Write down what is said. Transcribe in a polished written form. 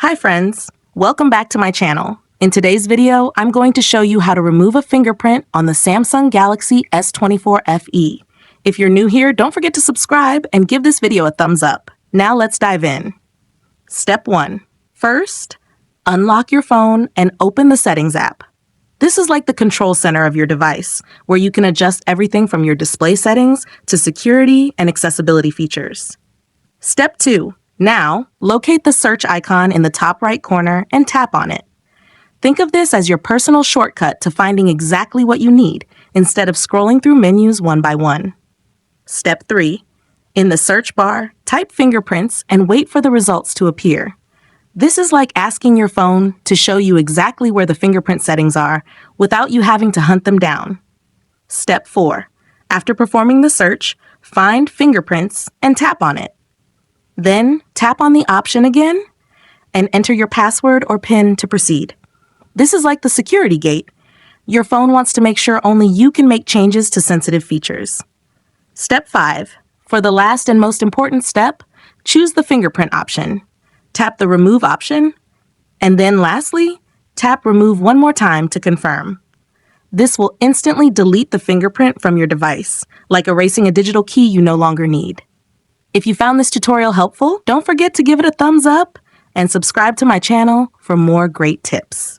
Hi friends, welcome back to my channel. In today's video, I'm going to show you how to remove a fingerprint on the Samsung Galaxy S24 FE. If you're new here, don't forget to subscribe and give this video a thumbs up. Now let's dive in. Step 1. First, unlock your phone and open the Settings app. This is like the control center of your device, where you can adjust everything from your display settings to security and accessibility features. Step 2. Now, locate the search icon in the top right corner and tap on it. Think of this as your personal shortcut to finding exactly what you need, instead of scrolling through menus one by one. Step 3. In the search bar, type fingerprints and wait for the results to appear. This is like asking your phone to show you exactly where the fingerprint settings are without you having to hunt them down. Step 4. After performing the search, find fingerprints and tap on it. Then, tap on the option again and enter your password or PIN to proceed. This is like the security gate. Your phone wants to make sure only you can make changes to sensitive features. Step 5. For the last and most important step, choose the fingerprint option. Tap the Remove option, and then lastly, tap Remove one more time to confirm. This will instantly delete the fingerprint from your device, like erasing a digital key you no longer need. If you found this tutorial helpful, don't forget to give it a thumbs up and subscribe to my channel for more great tips.